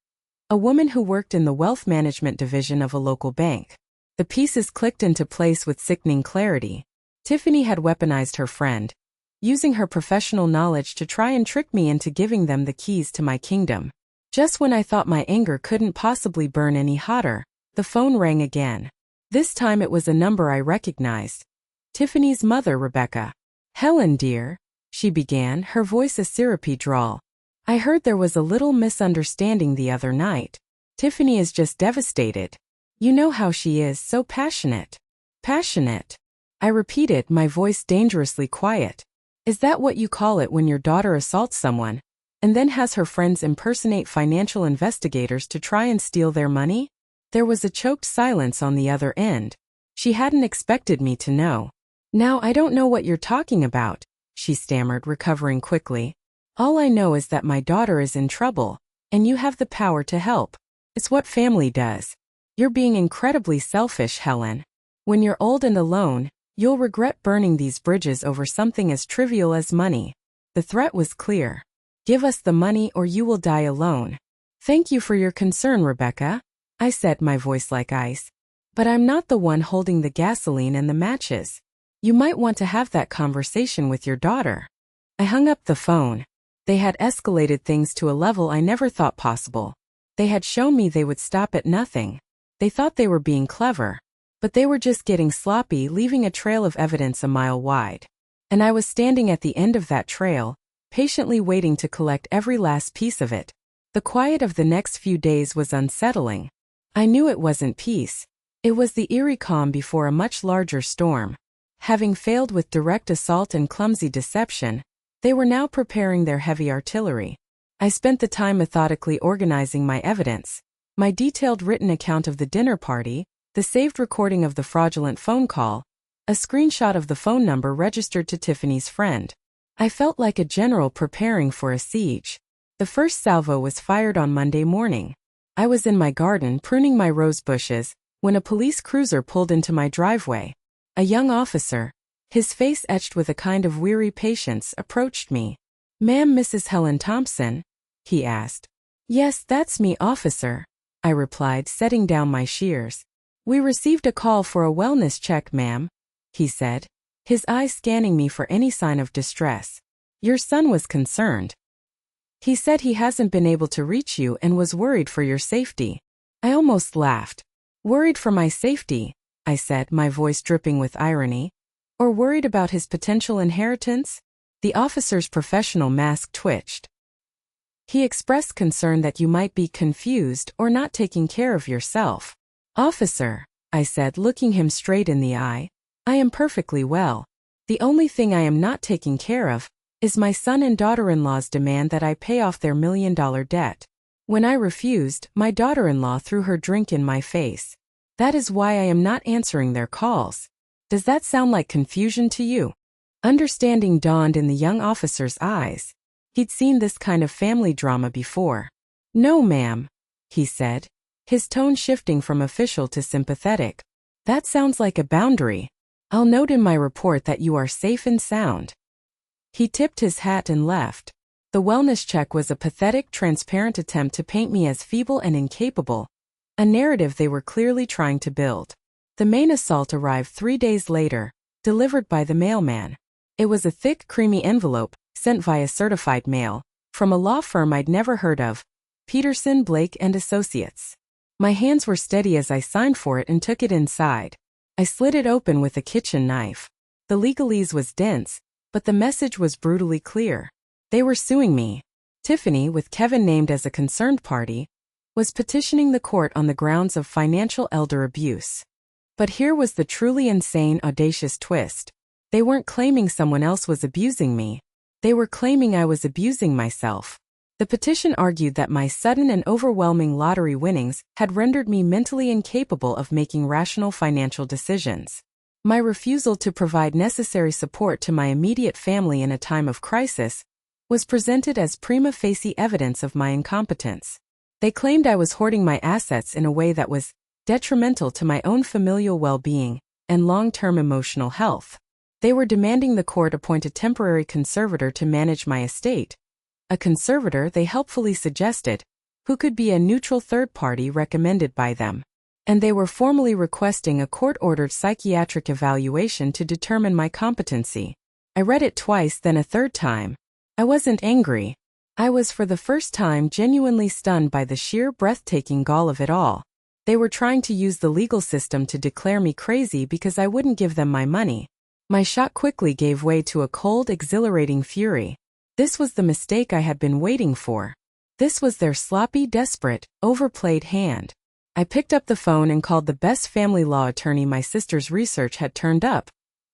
a woman who worked in the wealth management division of a local bank. The pieces clicked into place with sickening clarity. Tiffany had weaponized her friend, using her professional knowledge to try and trick me into giving them the keys to my kingdom. Just when I thought my anger couldn't possibly burn any hotter, the phone rang again. This time it was a number I recognized. Tiffany's mother, Rebecca. Helen, dear, she began, her voice a syrupy drawl. I heard there was a little misunderstanding the other night. Tiffany is just devastated. You know how she is, so passionate. Passionate. I repeated, my voice dangerously quiet. Is that what you call it when your daughter assaults someone, and then has her friends impersonate financial investigators to try and steal their money? There was a choked silence on the other end. She hadn't expected me to know. Now I don't know what you're talking about, she stammered, recovering quickly. All I know is that my daughter is in trouble, and you have the power to help. It's what family does. You're being incredibly selfish, Helen. When you're old and alone, you'll regret burning these bridges over something as trivial as money. The threat was clear. Give us the money or you will die alone. Thank you for your concern, Rebecca, I said, my voice like ice. But I'm not the one holding the gasoline and the matches. You might want to have that conversation with your daughter. I hung up the phone. They had escalated things to a level I never thought possible. They had shown me they would stop at nothing. They thought they were being clever, but they were just getting sloppy, leaving a trail of evidence a mile wide. And I was standing at the end of that trail, patiently waiting to collect every last piece of it. The quiet of the next few days was unsettling. I knew it wasn't peace. It was the eerie calm before a much larger storm. Having failed with direct assault and clumsy deception, they were now preparing their heavy artillery. I spent the time methodically organizing my evidence, my detailed written account of the dinner party, the saved recording of the fraudulent phone call, a screenshot of the phone number registered to Tiffany's friend. I felt like a general preparing for a siege. The first salvo was fired on Monday morning. I was in my garden pruning my rose bushes when a police cruiser pulled into my driveway. A young officer, his face etched with a kind of weary patience, approached me. "Ma'am, Mrs. Helen Thompson?" he asked. "Yes, that's me, officer," I replied, setting down my shears. "We received a call for a wellness check, ma'am," he said, his eyes scanning me for any sign of distress. "Your son was concerned. He said he hasn't been able to reach you and was worried for your safety." I almost laughed. "Worried for my safety?" I said, my voice dripping with irony. "Or worried about his potential inheritance?" The officer's professional mask twitched. "He expressed concern that you might be confused or not taking care of yourself." "Officer," I said, looking him straight in the eye, "I am perfectly well. The only thing I am not taking care of is my son and daughter-in-law's demand that I pay off their $1 million debt. When I refused, my daughter-in-law threw her drink in my face. That is why I am not answering their calls. Does that sound like confusion to you?" Understanding dawned in the young officer's eyes. He'd seen this kind of family drama before. "No, ma'am," he said, his tone shifting from official to sympathetic. "That sounds like a boundary. I'll note in my report that you are safe and sound." He tipped his hat and left. The wellness check was a pathetic, transparent attempt to paint me as feeble and incapable, a narrative they were clearly trying to build. The main assault arrived 3 days later, delivered by the mailman. It was a thick, creamy envelope, sent via certified mail, from a law firm I'd never heard of, Peterson, Blake and Associates. My hands were steady as I signed for it and took it inside. I slid it open with a kitchen knife. The legalese was dense, but the message was brutally clear. They were suing me. Tiffany, with Kevin named as a concerned party, was petitioning the court on the grounds of financial elder abuse. But here was the truly insane, audacious twist. They weren't claiming someone else was abusing me. They were claiming I was abusing myself. The petition argued that my sudden and overwhelming lottery winnings had rendered me mentally incapable of making rational financial decisions. My refusal to provide necessary support to my immediate family in a time of crisis was presented as prima facie evidence of my incompetence. They claimed I was hoarding my assets in a way that was detrimental to my own familial well-being and long-term emotional health. They were demanding the court appoint a temporary conservator to manage my estate, a conservator, they helpfully suggested, who could be a neutral third party recommended by them. And they were formally requesting a court-ordered psychiatric evaluation to determine my competency. I read it twice, then a third time. I wasn't angry. I was for the first time genuinely stunned by the sheer breathtaking gall of it all. They were trying to use the legal system to declare me crazy because I wouldn't give them my money. My shock quickly gave way to a cold, exhilarating fury. This was the mistake I had been waiting for. This was their sloppy, desperate, overplayed hand. I picked up the phone and called the best family law attorney my sister's research had turned up,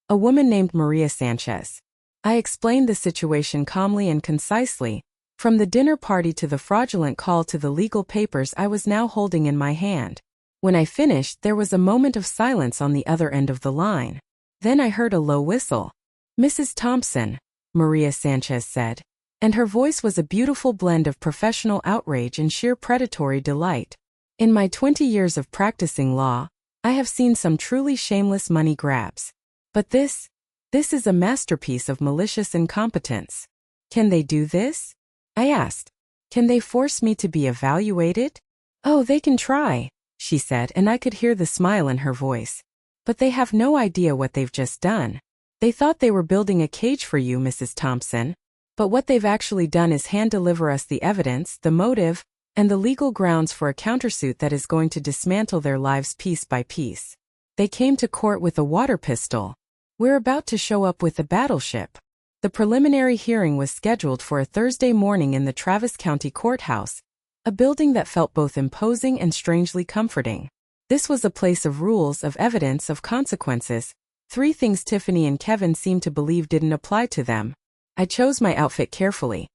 a woman named Maria Sanchez. I explained the situation calmly and concisely, from the dinner party to the fraudulent call to the legal papers I was now holding in my hand. When I finished, there was a moment of silence on the other end of the line. Then I heard a low whistle. "Mrs. Thompson," Maria Sanchez said, and her voice was a beautiful blend of professional outrage and sheer predatory delight. "In my 20 years of practicing law, I have seen some truly shameless money grabs. But this is a masterpiece of malicious incompetence. Can they do this?" I asked. "Can they force me to be evaluated?" "Oh, they can try," she said, and I could hear the smile in her voice. "But they have no idea what they've just done. They thought they were building a cage for you, Mrs. Thompson. But what they've actually done is hand-deliver us the evidence, the motive, and the legal grounds for a countersuit that is going to dismantle their lives piece by piece. They came to court with a water pistol. We're about to show up with a battleship." The preliminary hearing was scheduled for a Thursday morning in the Travis County Courthouse, a building that felt both imposing and strangely comforting. This was a place of rules, of evidence, of consequences, 3 things Tiffany and Kevin seemed to believe didn't apply to them. I chose my outfit carefully.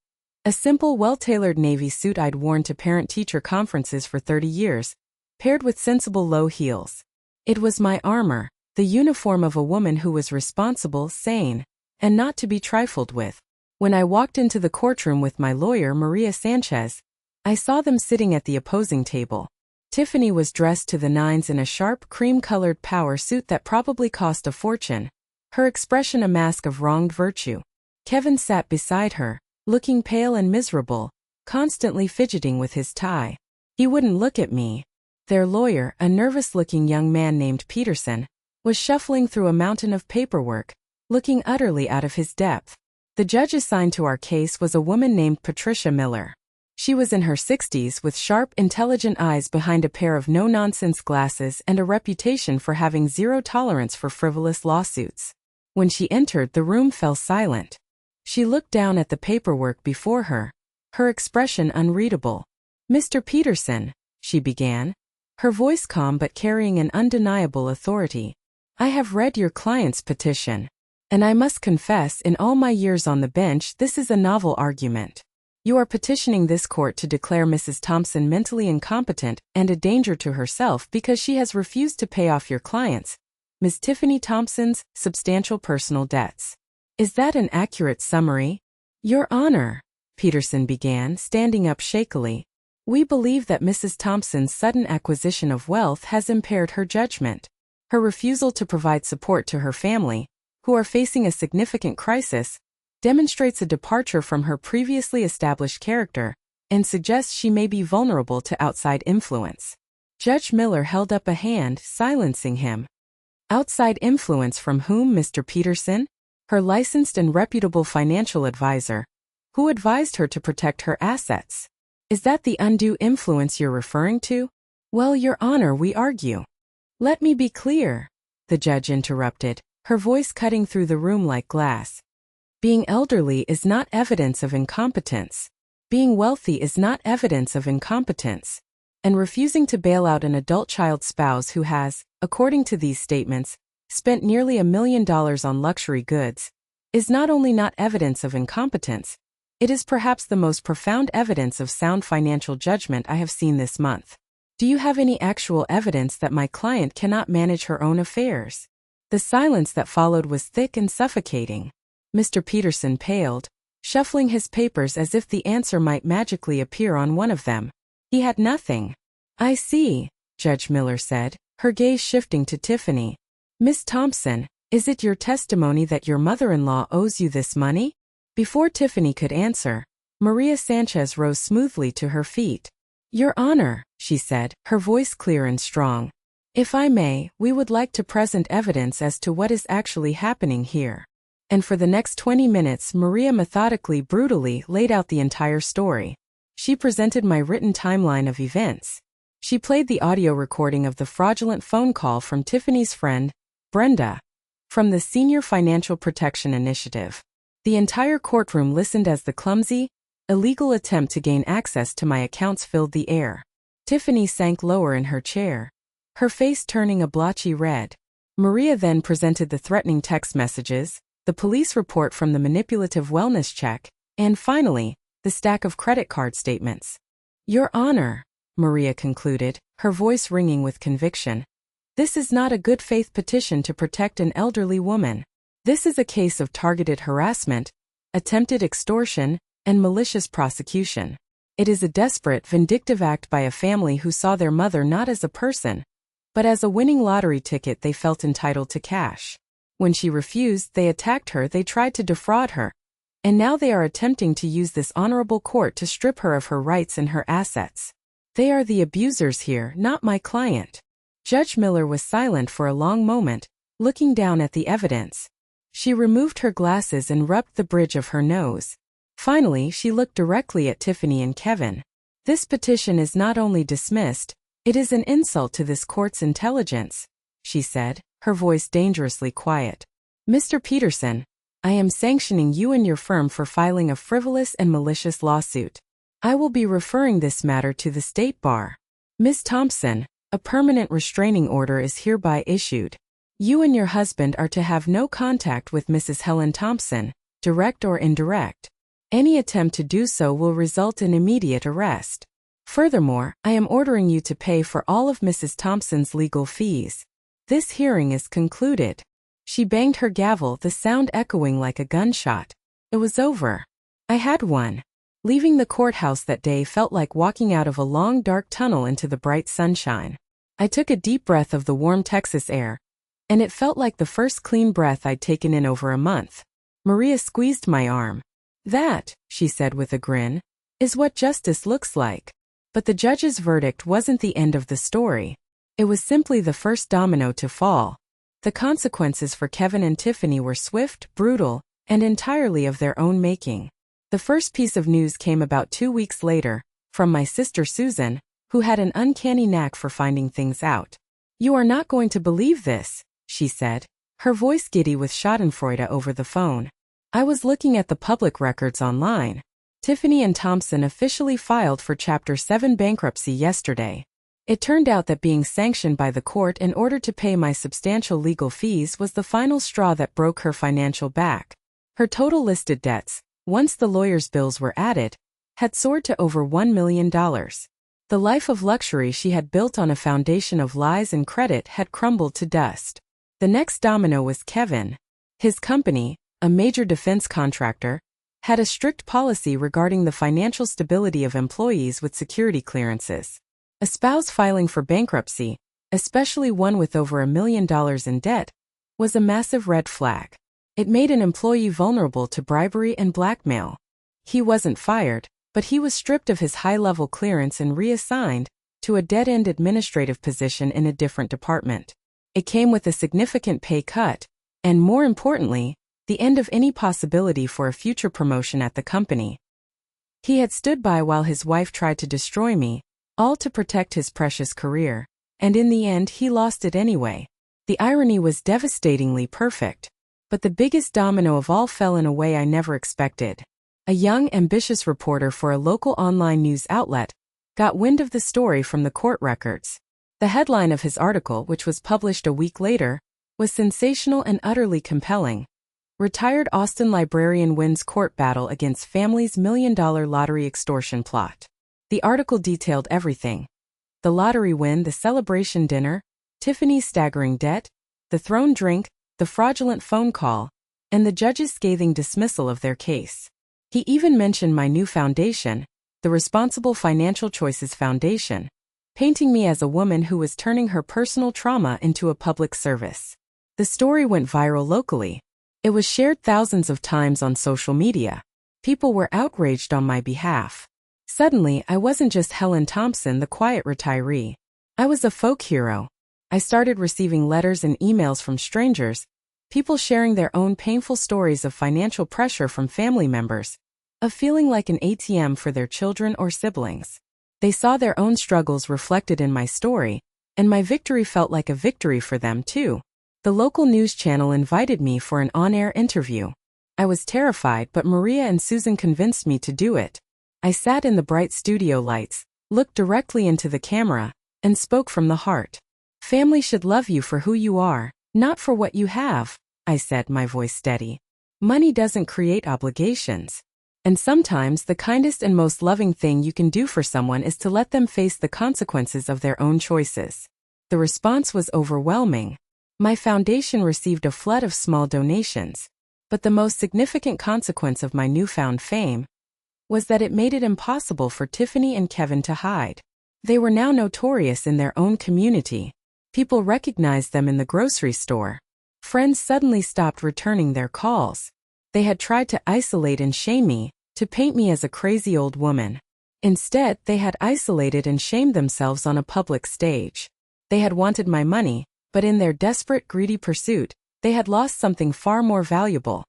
A simple, well-tailored navy suit I'd worn to parent-teacher conferences for 30 years, paired with sensible low heels. It was my armor, the uniform of a woman who was responsible, sane, and not to be trifled with. When I walked into the courtroom with my lawyer, Maria Sanchez, I saw them sitting at the opposing table. Tiffany was dressed to the nines in a sharp, cream-colored power suit that probably cost a fortune, her expression a mask of wronged virtue. Kevin sat beside her, looking pale and miserable, constantly fidgeting with his tie. He wouldn't look at me. Their lawyer, a nervous-looking young man named Peterson, was shuffling through a mountain of paperwork, looking utterly out of his depth. The judge assigned to our case was a woman named Patricia Miller. She was in her 60s with sharp, intelligent eyes behind a pair of no-nonsense glasses and a reputation for having zero tolerance for frivolous lawsuits. When she entered, the room fell silent. She looked down at the paperwork before her, her expression unreadable. "Mr. Peterson," she began, her voice calm but carrying an undeniable authority, "I have read your client's petition. And I must confess, in all my years on the bench, this is a novel argument. You are petitioning this court to declare Mrs. Thompson mentally incompetent and a danger to herself because she has refused to pay off your clients, Ms. Tiffany Thompson's, substantial personal debts. Is that an accurate summary?" "Your Honor," Peterson began, standing up shakily, "we believe that Mrs. Thompson's sudden acquisition of wealth has impaired her judgment. Her refusal to provide support to her family, who are facing a significant crisis, demonstrates a departure from her previously established character and suggests she may be vulnerable to outside influence." Judge Miller held up a hand, silencing him. "Outside influence from whom, Mr. Peterson?" "Her licensed and reputable financial advisor, who advised her to protect her assets." "Is that the undue influence you're referring to?" "Well, Your Honor, we argue." "Let me be clear," the judge interrupted, her voice cutting through the room like glass. "Being elderly is not evidence of incompetence. Being wealthy is not evidence of incompetence. And refusing to bail out an adult child spouse who has, according to these statements, spent nearly $1 million on luxury goods, is not only not evidence of incompetence, it is perhaps the most profound evidence of sound financial judgment I have seen this month. Do you have any actual evidence that my client cannot manage her own affairs?" The silence that followed was thick and suffocating. Mr. Peterson paled, shuffling his papers as if the answer might magically appear on one of them. He had nothing. "I see," Judge Miller said, her gaze shifting to Tiffany. "Miss Thompson, is it your testimony that your mother-in-law owes you this money?" Before Tiffany could answer, Maria Sanchez rose smoothly to her feet. "Your Honor," she said, her voice clear and strong, "if I may, we would like to present evidence as to what is actually happening here." And for the next 20 minutes, Maria methodically, brutally laid out the entire story. She presented my written timeline of events. She played the audio recording of the fraudulent phone call from Tiffany's friend, Brenda, from the Senior Financial Protection Initiative. The entire courtroom listened as the clumsy, illegal attempt to gain access to my accounts filled the air. Tiffany sank lower in her chair, her face turning a blotchy red. Maria then presented the threatening text messages, the police report from the manipulative wellness check, and finally, the stack of credit card statements. "Your Honor," Maria concluded, her voice ringing with conviction, "this is not a good faith petition to protect an elderly woman. This is a case of targeted harassment, attempted extortion, and malicious prosecution. It is a desperate, vindictive act by a family who saw their mother not as a person, but as a winning lottery ticket they felt entitled to cash. When she refused, they attacked her, they tried to defraud her, and now they are attempting to use this honorable court to strip her of her rights and her assets. They are the abusers here, not my client." Judge Miller was silent for a long moment, looking down at the evidence. She removed her glasses and rubbed the bridge of her nose. Finally, she looked directly at Tiffany and Kevin. "This petition is not only dismissed, it is an insult to this court's intelligence," she said, her voice dangerously quiet. "Mr. Peterson, I am sanctioning you and your firm for filing a frivolous and malicious lawsuit. I will be referring this matter to the State Bar. Ms. Thompson, a permanent restraining order is hereby issued. You and your husband are to have no contact with Mrs. Helen Thompson, direct or indirect. Any attempt to do so will result in immediate arrest. Furthermore, I am ordering you to pay for all of Mrs. Thompson's legal fees. This hearing is concluded." She banged her gavel, the sound echoing like a gunshot. It was over. I had one. Leaving the courthouse that day felt like walking out of a long dark tunnel into the bright sunshine. I took a deep breath of the warm Texas air, and it felt like the first clean breath I'd taken in over a month. Maria squeezed my arm. "That," she said with a grin, "is what justice looks like." But the judge's verdict wasn't the end of the story. It was simply the first domino to fall. The consequences for Kevin and Tiffany were swift, brutal, and entirely of their own making. The first piece of news came about 2 weeks later, from my sister Susan, who had an uncanny knack for finding things out. "You are not going to believe this," she said, her voice giddy with schadenfreude over the phone. "I was looking at the public records online. Tiffany and Thompson officially filed for Chapter 7 bankruptcy yesterday. It turned out that being sanctioned by the court in order to pay my substantial legal fees was the final straw that broke her financial back. Her total listed debts, once the lawyer's bills were added, had soared to over $1 million. The life of luxury she had built on a foundation of lies and credit had crumbled to dust. The next domino was Kevin. His company, a major defense contractor, had a strict policy regarding the financial stability of employees with security clearances. A spouse filing for bankruptcy, especially one with over $1 million in debt, was a massive red flag. It made an employee vulnerable to bribery and blackmail. He wasn't fired, but he was stripped of his high-level clearance and reassigned to a dead-end administrative position in a different department. It came with a significant pay cut, and more importantly, the end of any possibility for a future promotion at the company. He had stood by while his wife tried to destroy me, all to protect his precious career, and in the end he lost it anyway. The irony was devastatingly perfect. But the biggest domino of all fell in a way I never expected. A young, ambitious reporter for a local online news outlet got wind of the story from the court records. The headline of his article, which was published a week later, was sensational and utterly compelling. "Retired Austin librarian wins court battle against family's $1 million lottery extortion plot." The article detailed everything. The lottery win, the celebration dinner, Tiffany's staggering debt, the thrown drink, the fraudulent phone call, and the judge's scathing dismissal of their case. He even mentioned my new foundation, the Responsible Financial Choices Foundation, painting me as a woman who was turning her personal trauma into a public service. The story went viral locally. It was shared thousands of times on social media. People were outraged on my behalf. Suddenly, I wasn't just Helen Thompson, the quiet retiree. I was a folk hero. I started receiving letters and emails from strangers, people sharing their own painful stories of financial pressure from family members, of feeling like an ATM for their children or siblings. They saw their own struggles reflected in my story, and my victory felt like a victory for them too. The local news channel invited me for an on-air interview. I was terrified, but Maria and Susan convinced me to do it. I sat in the bright studio lights, looked directly into the camera, and spoke from the heart. "Family should love you for who you are, not for what you have," I said, my voice steady. "Money doesn't create obligations. And sometimes the kindest and most loving thing you can do for someone is to let them face the consequences of their own choices." The response was overwhelming. My foundation received a flood of small donations. But the most significant consequence of my newfound fame was that it made it impossible for Tiffany and Kevin to hide. They were now notorious in their own community. People recognized them in the grocery store. Friends suddenly stopped returning their calls. They had tried to isolate and shame me, to paint me as a crazy old woman. Instead, they had isolated and shamed themselves on a public stage. They had wanted my money, but in their desperate, greedy pursuit, they had lost something far more valuable: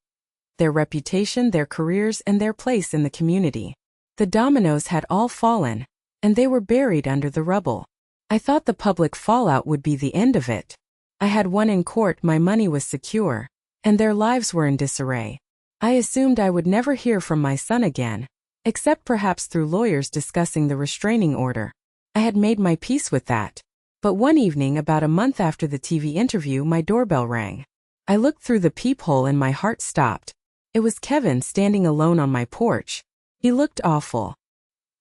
their reputation, their careers, and their place in the community. The dominoes had all fallen, and they were buried under the rubble. I thought the public fallout would be the end of it. I had won in court, my money was secure, and their lives were in disarray. I assumed I would never hear from my son again, except perhaps through lawyers discussing the restraining order. I had made my peace with that. But one evening, about a month after the TV interview, my doorbell rang. I looked through the peephole and my heart stopped. It was Kevin standing alone on my porch. He looked awful.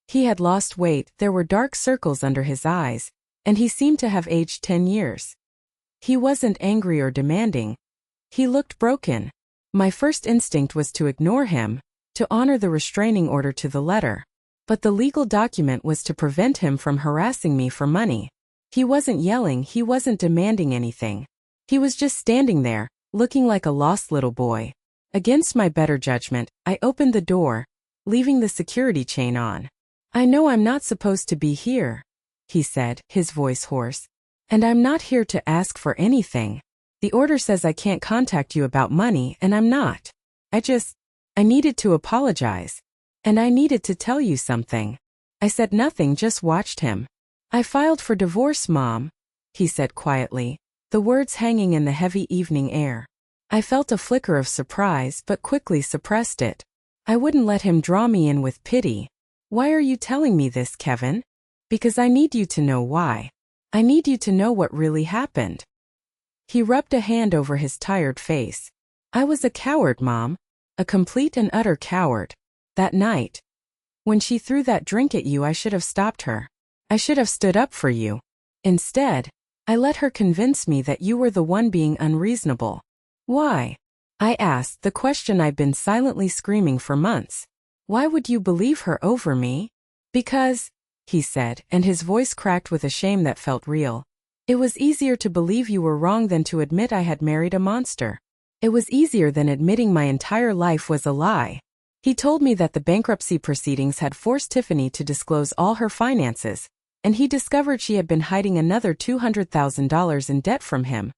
He had lost weight, there were dark circles under his eyes, and he seemed to have aged 10 years. He wasn't angry or demanding. He looked broken. My first instinct was to ignore him, to honor the restraining order to the letter. But the legal document was to prevent him from harassing me for money. He wasn't yelling, he wasn't demanding anything. He was just standing there, looking like a lost little boy. Against my better judgment, I opened the door, leaving the security chain on. "I know I'm not supposed to be here," he said, his voice hoarse. "And I'm not here to ask for anything. The order says I can't contact you about money, and I'm not. I needed to apologize. And I needed to tell you something." I said nothing, just watched him. "I filed for divorce, Mom," he said quietly, the words hanging in the heavy evening air. I felt a flicker of surprise but quickly suppressed it. I wouldn't let him draw me in with pity. "Why are you telling me this, Kevin?" "Because I need you to know why. I need you to know what really happened." He rubbed a hand over his tired face. "I was a coward, Mom. A complete and utter coward. That night. When she threw that drink at you, I should have stopped her. I should have stood up for you. Instead, I let her convince me that you were the one being unreasonable." "Why?" I asked, the question I'd been silently screaming for months. "Why would you believe her over me?" "Because," he said, and his voice cracked with a shame that felt real. "It was easier to believe you were wrong than to admit I had married a monster. It was easier than admitting my entire life was a lie." He told me that the bankruptcy proceedings had forced Tiffany to disclose all her finances, and he discovered she had been hiding another $200,000 in debt from him.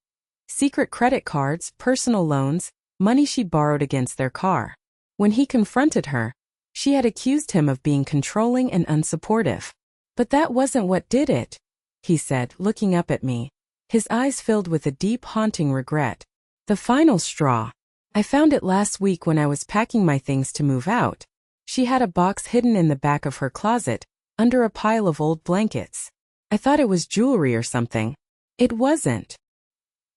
Secret credit cards, personal loans, money she'd borrowed against their car. When he confronted her, she had accused him of being controlling and unsupportive. "But that wasn't what did it," he said, looking up at me. His eyes filled with a deep, haunting regret. "The final straw. I found it last week when I was packing my things to move out. She had a box hidden in the back of her closet, under a pile of old blankets. I thought it was jewelry or something. It wasn't."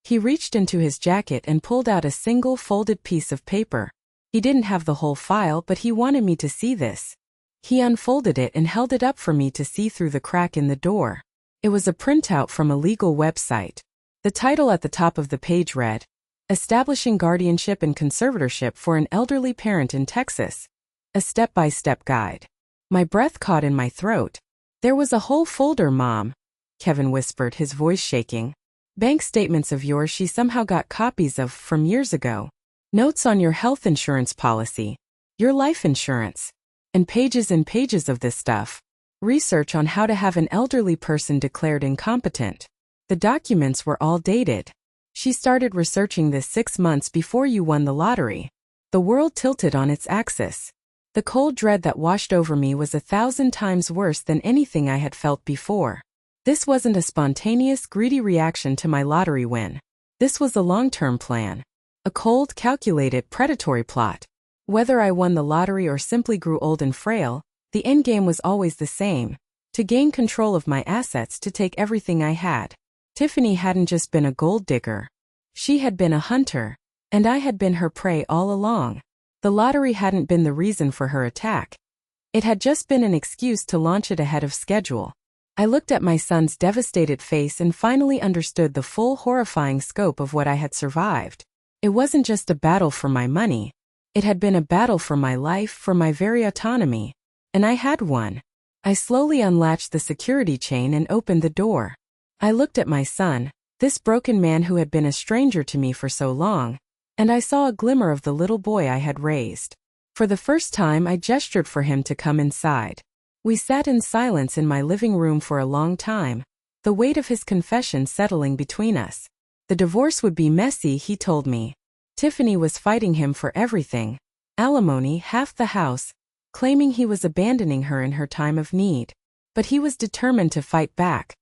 He reached into his jacket and pulled out a single folded piece of paper. He didn't have the whole file, but he wanted me to see this. He unfolded it and held it up for me to see through the crack in the door. It was a printout from a legal website. The title at the top of the page read, "Establishing Guardianship and Conservatorship for an Elderly Parent in Texas. A Step-by-Step Guide." My breath caught in my throat. "There was a whole folder, Mom," Kevin whispered, his voice shaking. "Bank statements of yours she somehow got copies of from years ago. Notes on your health insurance policy, your life insurance, and pages of this stuff. Research on how to have an elderly person declared incompetent. The documents were all dated. She started researching this 6 months before you won the lottery." The world tilted on its axis. The cold dread that washed over me was 1,000 times worse than anything I had felt before. This wasn't a spontaneous, greedy reaction to my lottery win. This was a long-term plan. A cold, calculated, predatory plot. Whether I won the lottery or simply grew old and frail, the endgame was always the same: to gain control of my assets, to take everything I had. Tiffany hadn't just been a gold digger. She had been a hunter, and I had been her prey all along. The lottery hadn't been the reason for her attack. It had just been an excuse to launch it ahead of schedule. I looked at my son's devastated face and finally understood the full, horrifying scope of what I had survived. It wasn't just a battle for my money. It had been a battle for my life, for my very autonomy. And I had won. I slowly unlatched the security chain and opened the door. I looked at my son, this broken man who had been a stranger to me for so long, and I saw a glimmer of the little boy I had raised. For the first time, I gestured for him to come inside. We sat in silence in my living room for a long time, the weight of his confession settling between us. The divorce would be messy, he told me. Tiffany was fighting him for everything: alimony, half the house, claiming he was abandoning her in her time of need. But he was determined to fight back,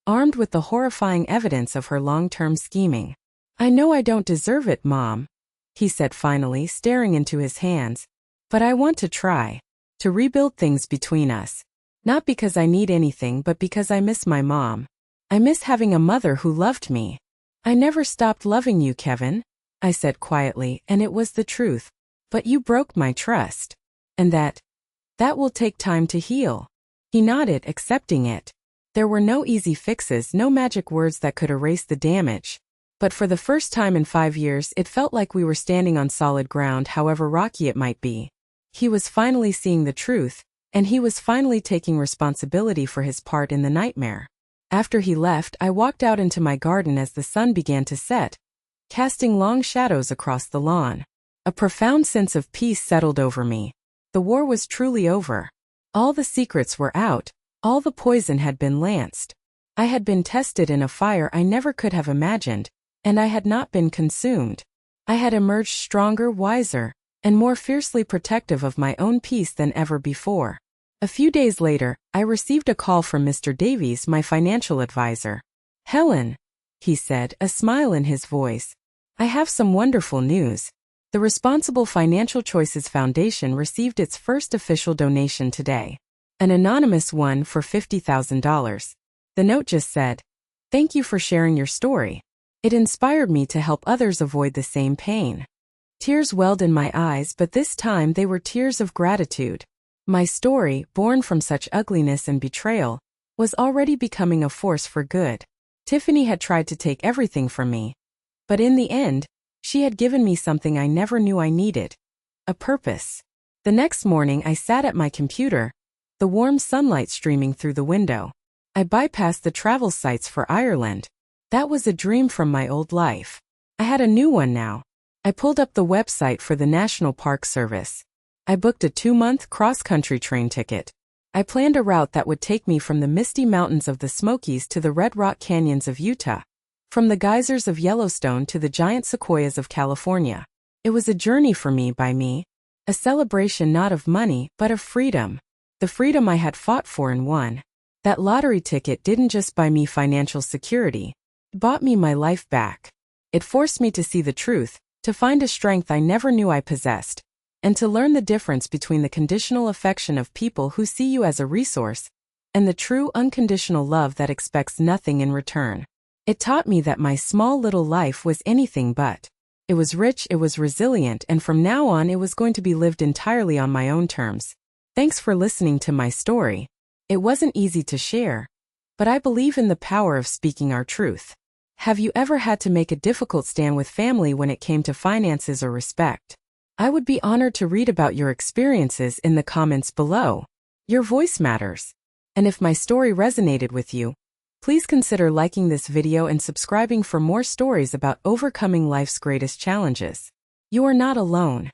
armed with the horrifying evidence of her long-term scheming. "I know I don't deserve it, Mom," he said finally, staring into his hands. "But I want to try. To rebuild things between us. Not because I need anything, but because I miss my mom. I miss having a mother who loved me." "I never stopped loving you, Kevin," I said quietly, and it was the truth. "But you broke my trust. And that will take time to heal." He nodded, accepting it. There were no easy fixes, no magic words that could erase the damage. But for the first time in 5 years, it felt like we were standing on solid ground, however rocky it might be. He was finally seeing the truth, and he was finally taking responsibility for his part in the nightmare. After he left, I walked out into my garden as the sun began to set, casting long shadows across the lawn. A profound sense of peace settled over me. The war was truly over. All the secrets were out, all the poison had been lanced. I had been tested in a fire I never could have imagined, and I had not been consumed. I had emerged stronger, wiser, and more fiercely protective of my own peace than ever before. A few days later, I received a call from Mr. Davies, my financial advisor. "Helen," he said, a smile in his voice, "I have some wonderful news. The Responsible Financial Choices Foundation received its first official donation today. An anonymous one for $50,000. The note just said, 'Thank you for sharing your story. It inspired me to help others avoid the same pain.'" Tears welled in my eyes, but this time they were tears of gratitude. My story, born from such ugliness and betrayal, was already becoming a force for good. Tiffany had tried to take everything from me, but in the end, she had given me something I never knew I needed: a purpose. The next morning I sat at my computer, the warm sunlight streaming through the window. I bypassed the travel sites for Ireland. That was a dream from my old life. I had a new one now. I pulled up the website for the National Park Service. I booked a 2-month cross-country train ticket. I planned a route that would take me from the misty mountains of the Smokies to the Red Rock Canyons of Utah, from the geysers of Yellowstone to the giant sequoias of California. It was a journey for me by me, a celebration not of money but of freedom, the freedom I had fought for and won. That lottery ticket didn't just buy me financial security, it bought me my life back. It forced me to see the truth, to find a strength I never knew I possessed, and to learn the difference between the conditional affection of people who see you as a resource and the true unconditional love that expects nothing in return. It taught me that my small little life was anything but. It was rich, it was resilient, and from now on it was going to be lived entirely on my own terms. Thanks for listening to my story. It wasn't easy to share, but I believe in the power of speaking our truth. Have you ever had to make a difficult stand with family when it came to finances or respect? I would be honored to read about your experiences in the comments below. Your voice matters. And if my story resonated with you, please consider liking this video and subscribing for more stories about overcoming life's greatest challenges. You are not alone.